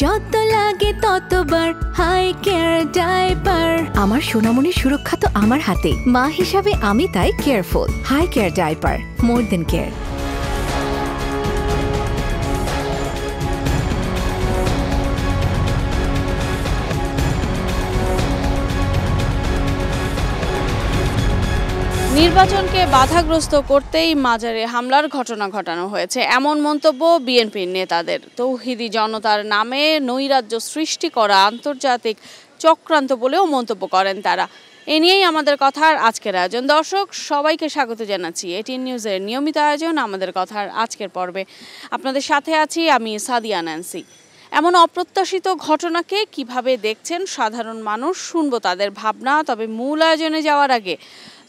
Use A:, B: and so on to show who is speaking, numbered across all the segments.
A: যত লাগে ততবার হাই কেয়ার ডাইপার। আমার সোনামণির সুরক্ষা তো আমার হাতে, মা হিসাবে আমি তাই কেয়ারফুল। হাই কেয়ার ডাইপার, মোর দেন কেয়ার।
B: নির্বাচনকে বাধাগ্রস্ত করতেই মাজারে হামলার ঘটনা ঘটানো হয়েছে, এমন মন্তব্য বিএনপির নেতাদের। তৌহিদি জনতার নামে নৈরাজ্য সৃষ্টি করা আন্তর্জাতিক চক্রান্ত বলেও মন্তব্য করেন তারা। এ নিয়েই আমাদের কথার আজকের আয়োজন। দর্শক সবাইকে স্বাগত জানাচ্ছি এটিএন নিউজের নিয়মিত আয়োজন আমাদের কথার আজকের পর্বে। আপনাদের সাথে আছি আমি সাদিয়া ন্যান্সি। এমন অপ্রত্যাশিত ঘটনাকে কিভাবে দেখছেন সাধারণ মানুষ, শুনবো তাদের ভাবনা। তবে মূল আয়োজনে যাওয়ার আগে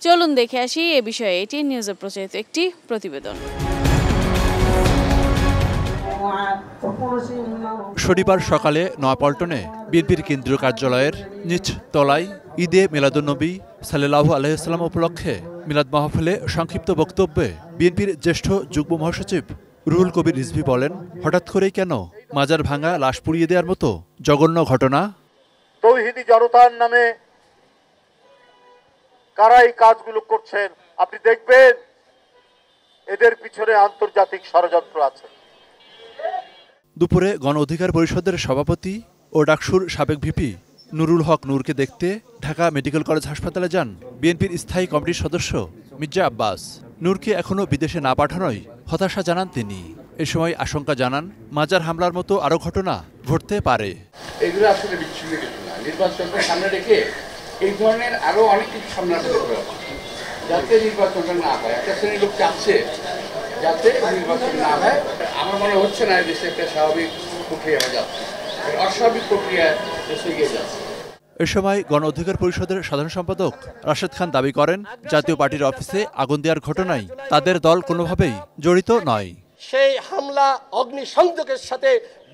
B: চলুন দেখে আসি এ বিষয়ে এটিএন নিউজে প্রচারিত একটি প্রতিবেদন।
C: শনিবার সকালে নয়াপল্টনে বিএনপির কেন্দ্রীয় কার্যালয়ের নিচ তলায় ঈদে মিলাদুন্নবী সাল্লাল্লাহু আলাইহি ওয়াসাল্লাম উপলক্ষে মিলাদ মাহফিলে সংক্ষিপ্ত বক্তব্যে বিএনপির জ্যেষ্ঠ যুগ্ম মহাসচিব রুহুল কবির রিজভী বলেন, হঠাৎ করেই কেন মাজার ভাঙা, লাশ পুড়িয়ে দেওয়ার মতো জঘন্য ঘটনা?
D: তৌহিদি জনতার নামে কারা এই কাজগুলো করছেন, আপনি দেখবেন এদের পিছনে আন্তর্জাতিক ষড়যন্ত্র আছে।
C: দুপুরে গণ অধিকার পরিষদের সভাপতি ও ডাকসুর সাবেক ভিপি নুরুল হক নূরকে দেখতে ঢাকা মেডিকেল কলেজ হাসপাতালে যান বিএনপির স্থায়ী কমিটির সদস্য মির্জা আব্বাস। নূরকে এখনও বিদেশে না পাঠানোয় হতাশা জানান তিনি। এ সময় আশঙ্কা জানান মাজার হামলার মতো আরও ঘটনা ঘটতে পারে।
E: এগুলো আসলে বিচ্ছিন্ন কিছু না, নির্বাচনকে সামনে রেখে এই ধরনের আরো অনেক কিছু সামনে আসতে পারে, যাতে নির্বাচনটা না হয়। একটা শ্রেণীর লোক চাচ্ছে যাতে নির্বাচন না হয়। আমার মনে হচ্ছে না দেশে একটা স্বাভাবিক প্রক্রিয়া যাচ্ছে, অস্বাভাবিক প্রক্রিয়া দেশে এগিয়ে যাচ্ছে।
C: এ সময় গণ অধিকার পরিষদের সাধারণ সম্পাদক রাশেদ খান দাবি করেন, জাতীয় পার্টির অফিসে আগুন দেওয়ার ঘটনায় তাদের দল কোনোভাবেই জড়িত নয়।
F: সেই হামলা অগ্নিসংযোগের সাথে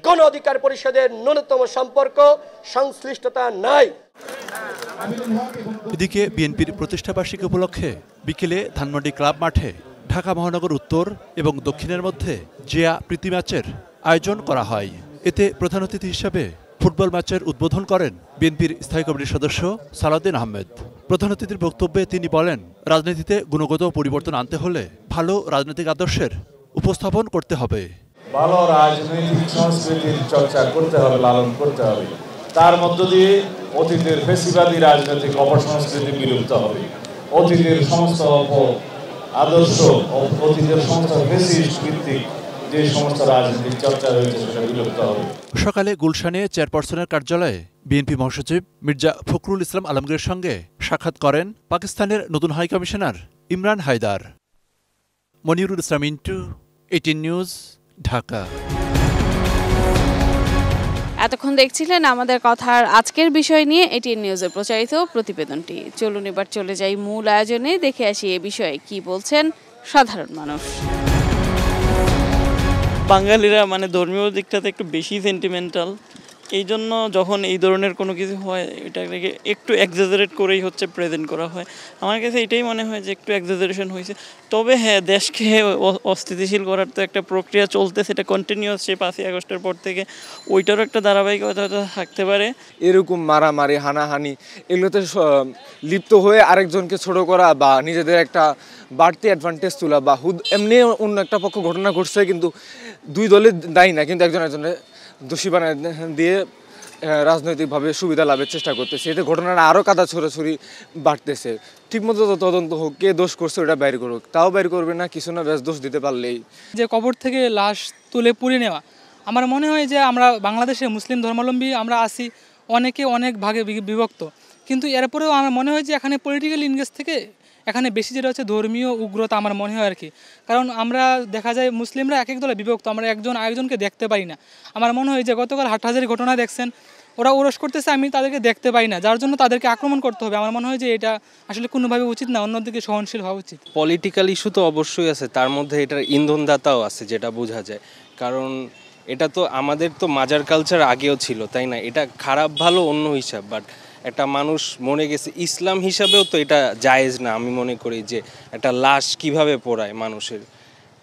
F: গণ অধিকার পরিষদের ন্যূনতম সম্পর্ক সংশ্লিষ্টতা নাই।
C: এদিকে বিএনপির প্রতিষ্ঠাবার্ষিকী উপলক্ষে বিকেলে ধানমন্ডি ক্লাব মাঠে ঢাকা মহানগর উত্তর এবং দক্ষিণের মধ্যে জিয়া প্রীতি ম্যাচের আয়োজন করা হয়। এতে প্রধান অতিথি হিসেবে ফুটবল ম্যাচের উদ্বোধন করেন বিএনপির স্থায়ী কমিটির সদস্য সালাউদ্দিন আহমেদ। প্রধান অতিথির বক্তব্যে তিনি বলেন, রাজনীতিতে গুণগত পরিবর্তন আনতে হলে ভালো রাজনৈতিক আদর্শের উপস্থাপন করতে হবে।
G: ভালো রাজনৈতিক সংস্কৃতির চর্চা করতে হবে, লালন করতে হবে। তার মধ্য দিয়ে অতীতের ফেসিবাদী রাজনৈতিক অপসংস্কৃতি বিলুপ্ত হবে। অতীতের সমস্ত আদর্শ, অতীতের সমস্ত ফেসিস্ট ভিত্তিক যে সমস্ত রাজনৈতিক চর্চা রয়েছে সেটা বিলুপ্ত হবে।
C: সকালে গুলশানে চেয়ারপারসনের কার্যালয়ে বিএনপি মহাসচিব মির্জা ফখরুল ইসলাম আলমগীরের সঙ্গে সাক্ষাৎ করেন পাকিস্তানের নতুন হাই কমিশনার ইমরান হায়দার। মনিরুল ইসলাম ইন্টু, এটিএন নিউজ, ঢাকা।
B: এতক্ষণ দেখছিলেন আমাদের কথার আজকের বিষয় নিয়ে এটিএন নিউজে প্রচারিত প্রতিবেদনটি। চলুন এবার চলে যাই মূল আয়োজনে, দেখে আসি এ বিষয়ে কি বলছেন সাধারণ মানুষ।
H: বাঙালিরা ধর্মীয় দিকটাতে একটু বেশি সেন্টিমেন্টাল, এই জন্য যখন এই ধরনের কোনো কিছু হয় এটাকে একটু এক্সাজারেট করেই প্রেজেন্ট করা হয়। আমার কাছে এটাই মনে হয় যে একটু এক্সাজারেশন হয়েছে। তবে হ্যাঁ, দেশকে অস্থিতিশীল করার তো একটা প্রক্রিয়া চলতেছে, এটা কন্টিনিউয়াস। সেই 5ই আগস্টের পর থেকে ওইটারও একটা ধারাবাহিকতা থাকতে পারে।
I: এরকম মারামারি, হানাহানি এগুলোতে লিপ্ত হয়ে আরেকজনকে ছোট করা বা নিজেদের একটা বাড়তি অ্যাডভান্টেজ তোলা বা এমনি অন্য একটা পক্ষ ঘটনা ঘটছে কিন্তু দুই দলে দায়ী না, কিন্তু একজন একজনের দোষী বানায় দিয়ে রাজনৈতিকভাবে সুবিধা লাভের চেষ্টা করতেছে। এতে ঘটনাটা আরও কাদা ছড়াছড়ি বাড়তেছে। ঠিকমতো তদন্ত হোক, কে দোষ করছে ওটা বাইর করুক, তাও বাইর করবে না, কিছু না, বেশ দোষ দিতে পারলেই।
J: যে কবর থেকে লাশ তুলে পুড়িয়ে নেওয়া, আমার মনে হয় যে আমরা বাংলাদেশে মুসলিম ধর্মাবলম্বী আমরা আছি, অনেকে অনেক ভাগে বিভক্ত, কিন্তু এরপরেও আমার মনে হয় যে এখানে পলিটিক্যাল ইনগেজ থেকে এখানে বেশি যেটা হচ্ছে ধর্মীয় উগ্রতা আমার মনে হয় আর কি। কারণ আমরা দেখা যায় মুসলিমরা এক এক দলে বিভক্ত, আমরা একজন আরেকজনকে দেখতে পাই না। আমার মনে হয় যে গতকাল হাটহাজারী ঘটনা দেখছেন, ওরা ওরস করতেছে, আমি তাদেরকে দেখতে পাই না, যার জন্য তাদেরকে আক্রমণ করতে হবে। আমার মনে হয় যে এটা আসলে কোনোভাবে উচিত না, অন্যদিকে সহনশীল হওয়া উচিত।
K: পলিটিক্যাল ইস্যু তো অবশ্যই আছে, তার মধ্যে এটার ইন্ধনদাতাও আছে, যেটা বোঝা যায়। কারণ এটা তো আমাদের তো মাজার কালচার আগেও ছিল, তাই না? এটা খারাপ ভালো অন্য হিসাব, বাট একটা মানুষ মরে গেছে, ইসলাম হিসাবেও তো এটা জায়েজ না। আমি মনে করি যে একটা লাশ কিভাবে পোড়ায় মানুষের,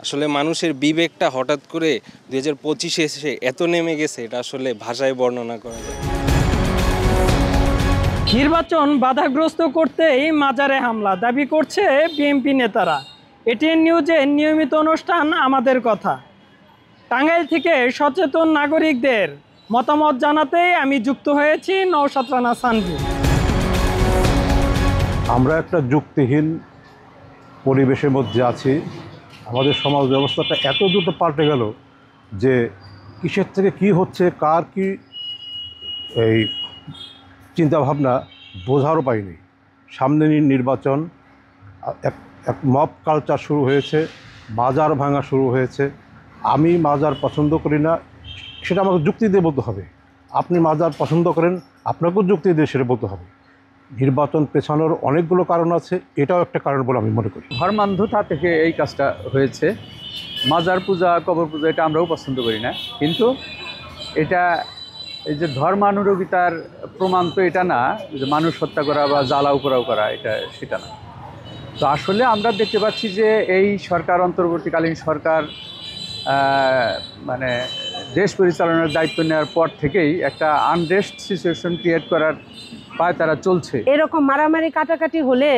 K: আসলে মানুষের বিবেকটা হঠাৎ করে 2025-এ এসে এত নেমে গেছে, এটা আসলে ভাষায় বর্ণনা করা যায়।
L: নির্বাচন বাধাগ্রস্ত করতেই মাজারে হামলা দাবি করছে বিএনপি নেতারা। এটিএন নিউজের নিয়মিত অনুষ্ঠান আমাদের কথা। টাঙ্গাইল থেকে সচেতন নাগরিকদের মতামত জানাতেই আমি যুক্ত হয়েছি নওশাদ রানা সানভি।
M: আমরা একটা যুক্তিহীন পরিবেশের মধ্যে আছি। আমাদের সমাজ ব্যবস্থাটা এত দ্রুত পাল্টে গেল যে কিসের থেকে কি হচ্ছে, কার কি এই চিন্তাভাবনা বোঝারও পাইনি। সামনে নির্বাচন, এক মব কালচার শুরু হয়েছে, মাজার ভাঙা শুরু হয়েছে। আমি মাজার পছন্দ করি না, সেটা আমাকে যুক্তি দিয়ে বলতে হবে। আপনি মাজার পছন্দ করেন, আপনাকেও যুক্তি দিয়ে সেটা বলতে হবে। নির্বাচন পেছানোর অনেকগুলো কারণ আছে, এটাও একটা কারণ বলে আমি মনে করি।
N: ধর্মান্ধতা থেকে এই কাজটা হয়েছে। মাজার পূজা, কবর পূজা এটা আমরাও পছন্দ করি না, কিন্তু এটা এই যে ধর্মানুরোগিতার প্রমাণ তো এটা না যে মানুষ হত্যা করা বা জ্বালাও করাও করা, এটা সেটা না। তো আসলে আমরা দেখতে পাচ্ছি যে এই সরকার, অন্তর্বর্তীকালীন সরকার মানে দেশ পরিচালনার দায়িত্ব নেওয়ার পর থেকেই একটা আনরেস্ট সিচুয়েশন ক্রিয়েট করার পায় তারা চলছে।
O: এরকম মারামারি কাটাকাটি হলে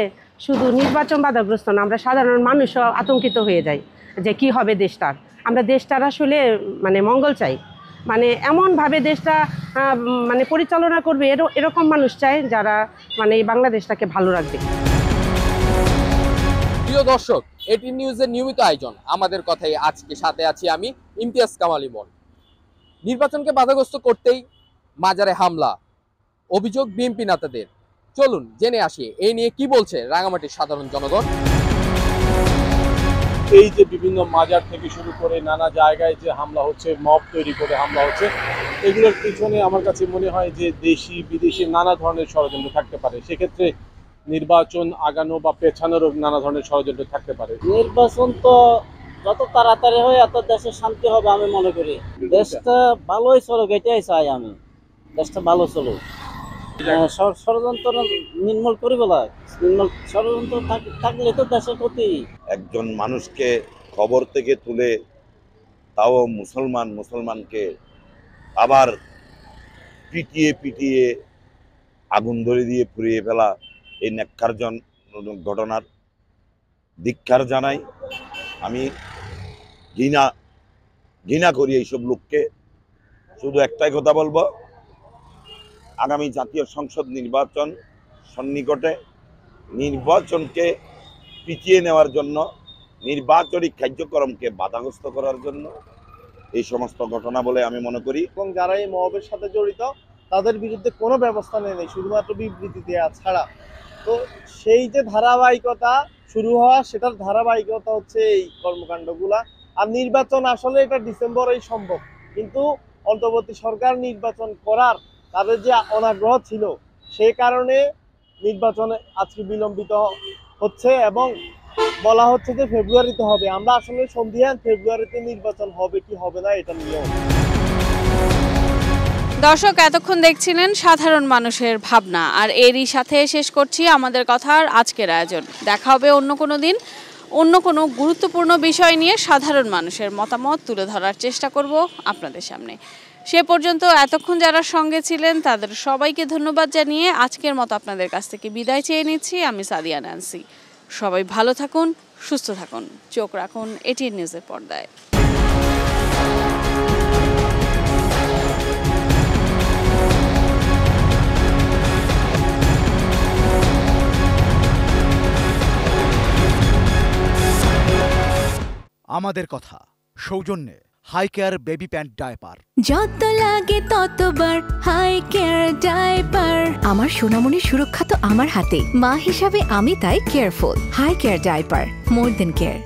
O: শুধু নির্বাচন বাধাগ্রস্ত না, আমরা সাধারণ মানুষও আতঙ্কিত হয়ে যাই যে কি হবে দেশটার। আমরা দেশটার আসলে মানে মঙ্গল চাই, মানে এমনভাবে দেশটা মানে পরিচালনা করবে এরকম মানুষ চাই যারা মানে এই বাংলাদেশটাকে ভালো রাখবে।
P: প্রিয় দর্শক, এটিএন নিউজের নিয়মিত আয়োজন আমাদের কথাই আজকে সাথে আছি আমি ইমতিয়াজ কামাল ইমন। নির্বাচনকে বাধাগ্রস্ত করতেই মাজারে হামলা, অভিযোগ বিএনপি নেতাদের। চলুন জেনে আসি এই নিয়ে কি বলছে রাঙামাটির সাধারণ জনগণ।
Q: এই যে বিভিন্ন মাজার থেকে শুরু করে নানা জায়গায় যে হামলা হচ্ছে, মব তৈরি করে হামলা হচ্ছে, এগুলোর পিছনে আমার কাছে মনে হয় যে দেশি বিদেশি নানা ধরনের ষড়যন্ত্র থাকতে পারে। সেক্ষেত্রে নির্বাচন আগানো বা পেছানোরও নানা ধরনের ষড়যন্ত্র থাকতে পারে।
R: নির্বাচন তো যত তাড়াতাড়ি হয় এত দেশের শান্তি হবে আমি মনে করি। দেশটা ভালোই চলুক, এটাই চাই আমি, দেশটা ভালো চলুক। ষড়যন্ত্র নির্মূল করে বলা, নির্মূল ষড়যন্ত্র থাকলে তো দেশের ক্ষতি।
S: একজন মানুষকে খবর থেকে তুলে, তাও মুসলমানকে আবার পিটিয়ে আগুন ধরে দিয়ে পুড়িয়ে ফেলা, এই ঘটনার ধিক্কার জানাই। আমি ঘৃণা করি এইসব লোককে। শুধু একটাই কথা বলবো, আগামী জাতীয় সংসদ নির্বাচন সন্নিকটে, নির্বাচনকে পিছিয়ে নেওয়ার জন্য, নির্বাচনী কার্যক্রমকে বাধাগ্রস্ত করার জন্য এই সমস্ত ঘটনা বলে আমি মনে করি।
T: এবং যারা এই মবের সাথে জড়িত তাদের বিরুদ্ধে কোনো ব্যবস্থা নেই, শুধুমাত্র বিবৃতি দেওয়া ছাড়া। তো সেই যে ধারাবাহিকতা শুরু হওয়া, সেটার ধারাবাহিকতা হচ্ছে এই কর্মকাণ্ডগুলা। আর নির্বাচন আসলে এটা ডিসেম্বরেই সম্ভব, কিন্তু অন্তর্বর্তী সরকার নির্বাচন করার তাদের যে অনাগ্রহ ছিল, সেই কারণে নির্বাচনে আজকে বিলম্বিত হচ্ছে এবং বলা হচ্ছে যে ফেব্রুয়ারিতে হবে। আমরা আসলে সন্ধিহান ফেব্রুয়ারিতে নির্বাচন হবে কি হবে না এটা নিয়েও।
B: দর্শক, এতক্ষণ দেখছিলেন সাধারণ মানুষের ভাবনা, আর এরই সাথে শেষ করছি আমাদের কথার আজকের আয়োজন। দেখা হবে অন্য কোনো দিন, অন্য কোনো গুরুত্বপূর্ণ বিষয় নিয়ে সাধারণ মানুষের মতামত তুলে ধরার চেষ্টা করব আপনাদের সামনে। সে পর্যন্ত এতক্ষণ যারা সঙ্গে ছিলেন তাদের সবাইকে ধন্যবাদ জানিয়ে আজকের মতো আপনাদের কাছ থেকে বিদায় চেয়ে নিচ্ছি। আমি সাদিয়া নান্সি। সবাই ভালো থাকুন, সুস্থ থাকুন, চোখ রাখুন এটিএন নিউজের পর্দায়।
U: আমাদের কথা সৌজন্যে high care baby pant diaper.
A: যত লাগে ততবার হাই কেয়ার ডায়পার। আমার সোনামণির সুরক্ষা তো আমার হাতে, মা হিসাবে আমি তাই কেয়ারফুল। হাই কেয়ার ডায়পার, মোর দেন কেয়ার।